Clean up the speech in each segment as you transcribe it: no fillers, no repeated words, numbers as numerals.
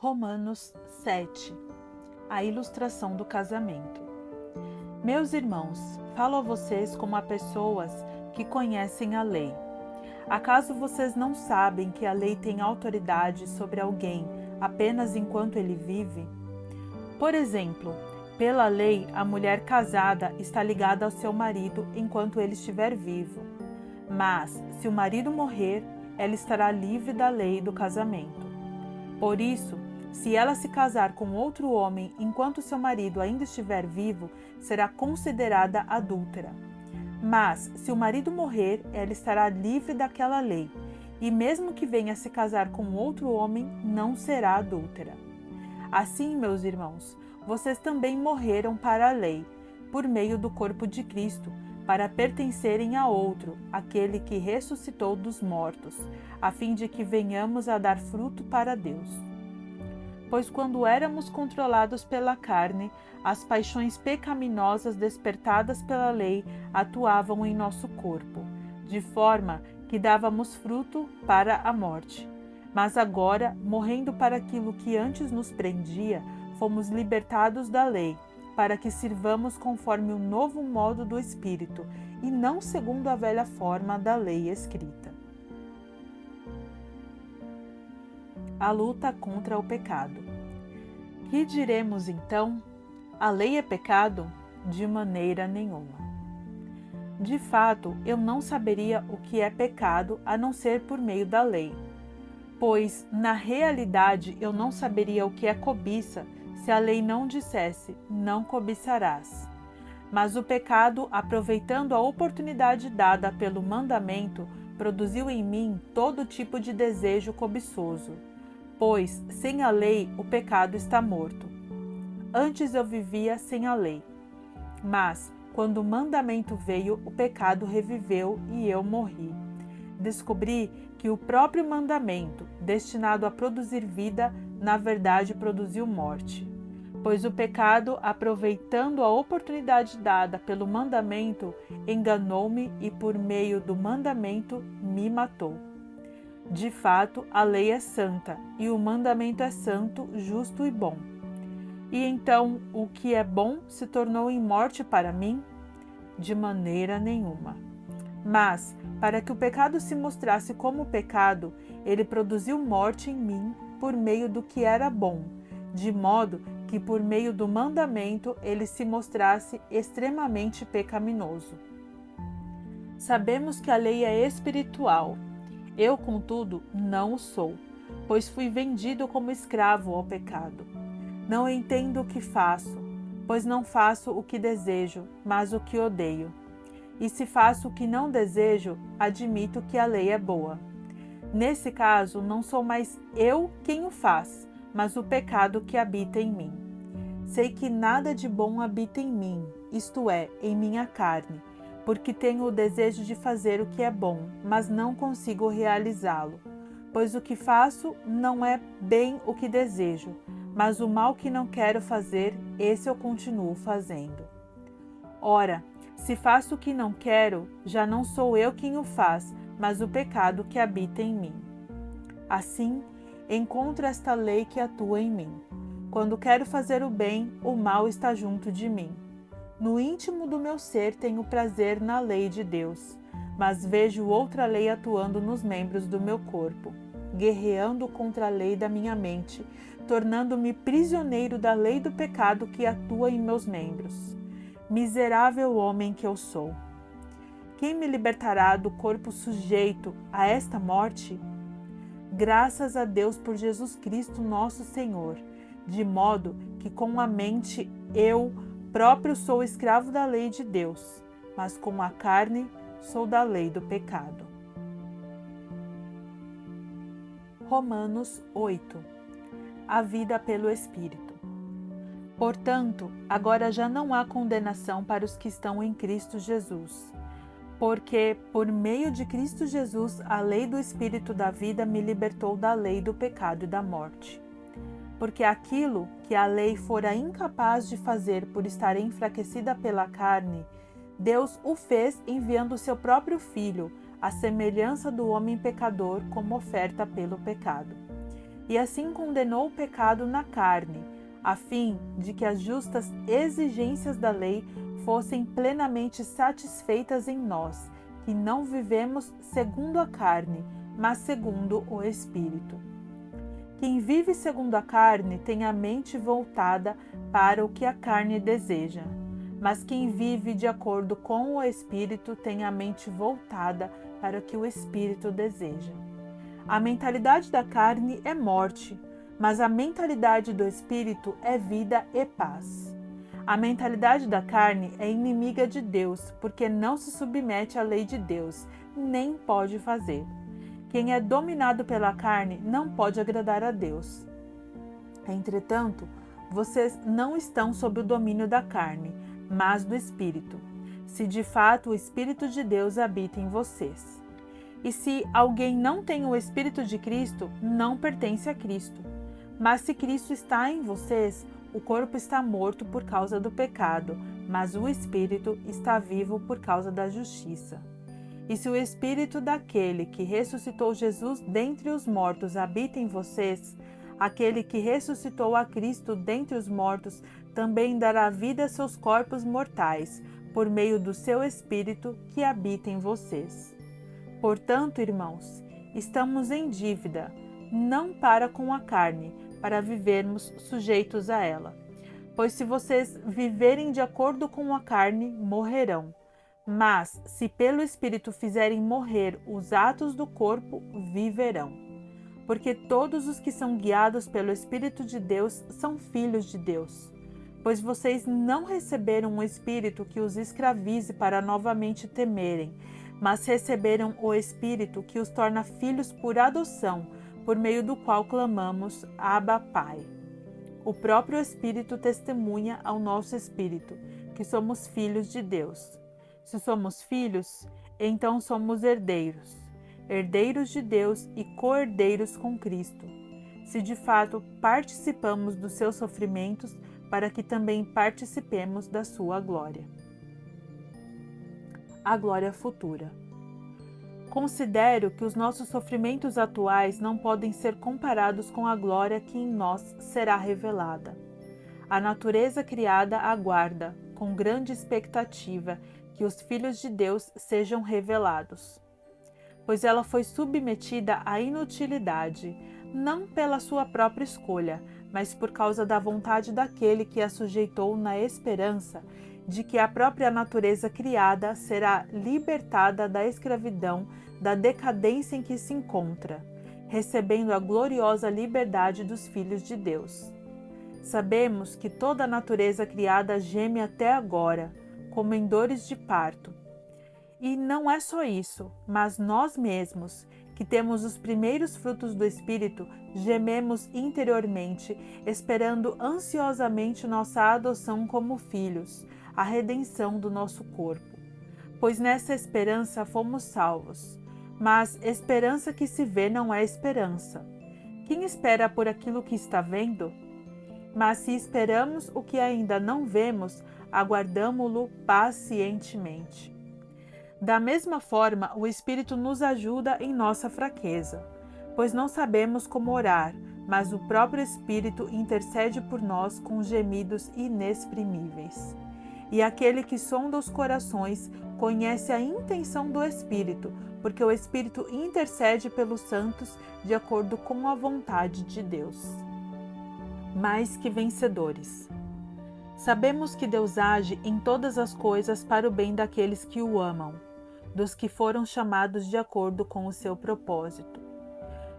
Romanos 7. A ilustração do casamento. Meus irmãos, falo a vocês como a pessoas que conhecem a lei. Acaso vocês não sabem que a lei tem autoridade sobre alguém apenas enquanto ele vive? Por exemplo, pela lei, a mulher casada está ligada ao seu marido enquanto ele estiver vivo. Mas, se o marido morrer, ela estará livre da lei do casamento. Por isso, se ela se casar com outro homem enquanto seu marido ainda estiver vivo, será considerada adúltera. Mas, se o marido morrer, ela estará livre daquela lei, e mesmo que venha se casar com outro homem, não será adúltera. Assim, meus irmãos, vocês também morreram para a lei, por meio do corpo de Cristo, para pertencerem a outro, aquele que ressuscitou dos mortos, a fim de que venhamos a dar fruto para Deus. Pois quando éramos controlados pela carne, as paixões pecaminosas despertadas pela lei atuavam em nosso corpo, de forma que dávamos fruto para a morte. Mas agora, morrendo para aquilo que antes nos prendia, fomos libertados da lei, para que sirvamos conforme o novo modo do Espírito, e não segundo a velha forma da lei escrita. A luta contra o pecado. Que diremos então? A lei é pecado? De maneira nenhuma. De fato, eu não saberia o que é pecado a não ser por meio da lei. Pois, na realidade, eu não saberia o que é cobiça se a lei não dissesse, não cobiçarás. Mas o pecado, aproveitando a oportunidade dada pelo mandamento, produziu em mim todo tipo de desejo cobiçoso. Pois, sem a lei, o pecado está morto. Antes eu vivia sem a lei. Mas, quando o mandamento veio, o pecado reviveu e eu morri. Descobri que o próprio mandamento, destinado a produzir vida, na verdade produziu morte. Pois o pecado, aproveitando a oportunidade dada pelo mandamento, enganou-me e por meio do mandamento me matou. De fato, a lei é santa, e o mandamento é santo, justo e bom. E então, o que é bom se tornou em morte para mim? De maneira nenhuma. Mas, para que o pecado se mostrasse como pecado, ele produziu morte em mim por meio do que era bom, de modo que por meio do mandamento ele se mostrasse extremamente pecaminoso. Sabemos que a lei é espiritual. Eu, contudo, não o sou, pois fui vendido como escravo ao pecado. Não entendo o que faço, pois não faço o que desejo, mas o que odeio. E se faço o que não desejo, admito que a lei é boa. Nesse caso, não sou mais eu quem o faz, mas o pecado que habita em mim. Sei que nada de bom habita em mim, isto é, em minha carne, porque tenho o desejo de fazer o que é bom, mas não consigo realizá-lo. Pois o que faço não é bem o que desejo, mas o mal que não quero fazer, esse eu continuo fazendo. Ora, se faço o que não quero, já não sou eu quem o faz, mas o pecado que habita em mim. Assim, encontro esta lei que atua em mim. Quando quero fazer o bem, o mal está junto de mim. No íntimo do meu ser tenho prazer na lei de Deus, mas vejo outra lei atuando nos membros do meu corpo, guerreando contra a lei da minha mente, tornando-me prisioneiro da lei do pecado que atua em meus membros. Miserável homem que eu sou! Quem me libertará do corpo sujeito a esta morte? Graças a Deus por Jesus Cristo nosso Senhor, de modo que com a mente eu próprio sou escravo da lei de Deus, mas com a carne sou da lei do pecado. Romanos 8. A vida pelo Espírito. Portanto, agora já não há condenação para os que estão em Cristo Jesus, porque, por meio de Cristo Jesus, a lei do Espírito da vida me libertou da lei do pecado e da morte. Porque aquilo que a lei fora incapaz de fazer por estar enfraquecida pela carne, Deus o fez enviando o seu próprio Filho, à semelhança do homem pecador, como oferta pelo pecado. e assim condenou o pecado na carne, a fim de que as justas exigências da lei fossem plenamente satisfeitas em nós, que não vivemos segundo a carne, mas segundo o Espírito. Quem vive segundo a carne tem a mente voltada para o que a carne deseja, mas quem vive de acordo com o Espírito tem a mente voltada para o que o Espírito deseja. A mentalidade da carne é morte, mas a mentalidade do Espírito é vida e paz. A mentalidade da carne é inimiga de Deus, porque não se submete à lei de Deus, nem pode fazer. Quem é dominado pela carne não pode agradar a Deus. Entretanto, vocês não estão sob o domínio da carne, mas do Espírito, se de fato o Espírito de Deus habita em vocês. E se alguém não tem o Espírito de Cristo, não pertence a Cristo. Mas se Cristo está em vocês, o corpo está morto por causa do pecado, mas o Espírito está vivo por causa da justiça. E se o Espírito daquele que ressuscitou Jesus dentre os mortos habita em vocês, aquele que ressuscitou a Cristo dentre os mortos também dará vida a seus corpos mortais, por meio do seu Espírito que habita em vocês. Portanto, irmãos, estamos em dívida, não para com a carne, para vivermos sujeitos a ela. Pois se vocês viverem de acordo com a carne, morrerão. Mas, se pelo Espírito fizerem morrer os atos do corpo, viverão. Porque todos os que são guiados pelo Espírito de Deus são filhos de Deus. Pois vocês não receberam um espírito que os escravize para novamente temerem, mas receberam o Espírito que os torna filhos por adoção, por meio do qual clamamos, Abba, Pai. O próprio Espírito testemunha ao nosso espírito que somos filhos de Deus. Se somos filhos, então somos herdeiros, herdeiros de Deus e co-herdeiros com Cristo, se de fato participamos dos seus sofrimentos, para que também participemos da sua glória. A glória futura. Considero que os nossos sofrimentos atuais não podem ser comparados com a glória que em nós será revelada. A natureza criada aguarda, com grande expectativa, que os filhos de Deus sejam revelados. Pois ela foi submetida à inutilidade, não pela sua própria escolha, mas por causa da vontade daquele que a sujeitou na esperança de que a própria natureza criada será libertada da escravidão, da decadência em que se encontra, recebendo a gloriosa liberdade dos filhos de Deus. Sabemos que toda a natureza criada geme até agora, como em dores de parto. E não é só isso, mas nós mesmos, que temos os primeiros frutos do Espírito, gememos interiormente, esperando ansiosamente nossa adoção como filhos, a redenção do nosso corpo. Pois nessa esperança fomos salvos. Mas esperança que se vê não é esperança. Quem espera por aquilo que está vendo? Mas se esperamos o que ainda não vemos, aguardamo-lo pacientemente. Da mesma forma, o Espírito nos ajuda em nossa fraqueza, pois não sabemos como orar, mas o próprio Espírito intercede por nós com gemidos inexprimíveis. E aquele que sonda os corações conhece a intenção do Espírito, porque o Espírito intercede pelos santos de acordo com a vontade de Deus. Mais que vencedores. Sabemos que Deus age em todas as coisas para o bem daqueles que o amam, dos que foram chamados de acordo com o seu propósito.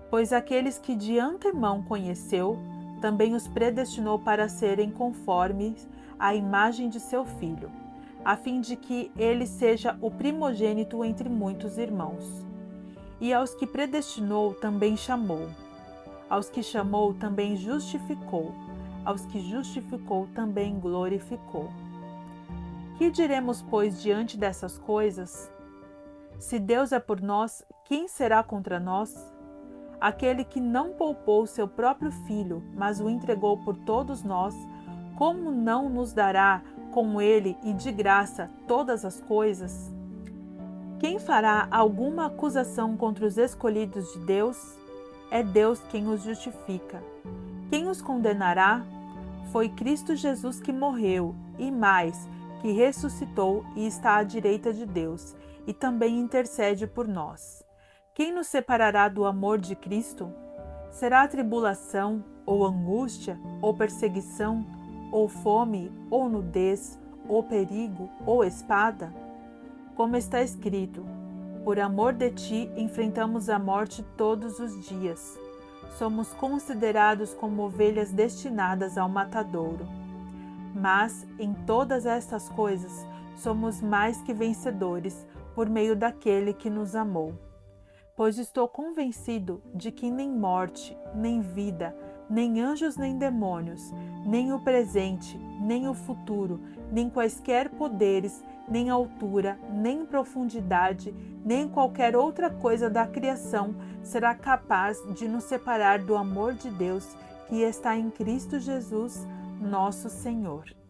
Pois aqueles que de antemão conheceu, também os predestinou para serem conformes à imagem de seu Filho, a fim de que ele seja o primogênito entre muitos irmãos. E aos que predestinou também chamou, aos que chamou também justificou, aos que justificou também glorificou. Que diremos, pois, diante dessas coisas? Se Deus é por nós, quem será contra nós? Aquele que não poupou seu próprio Filho, mas o entregou por todos nós, como não nos dará com ele e de graça todas as coisas? Quem fará alguma acusação contra os escolhidos de Deus? é Deus quem os justifica. Quem os condenará? Foi Cristo Jesus que morreu, e mais, que ressuscitou e está à direita de Deus, e também intercede por nós. Quem nos separará do amor de Cristo? Será a tribulação, ou angústia, ou perseguição, ou fome, ou nudez, ou perigo, ou espada? Como está escrito: por amor de ti enfrentamos a morte todos os dias. Somos considerados como ovelhas destinadas ao matadouro. Mas, em todas estas coisas, somos mais que vencedores por meio daquele que nos amou. Pois estou convencido de que nem morte, nem vida, nem anjos nem demônios, nem o presente, nem o futuro, nem quaisquer poderes, nem altura, nem profundidade, nem qualquer outra coisa da criação será capaz de nos separar do amor de Deus que está em Cristo Jesus, nosso Senhor.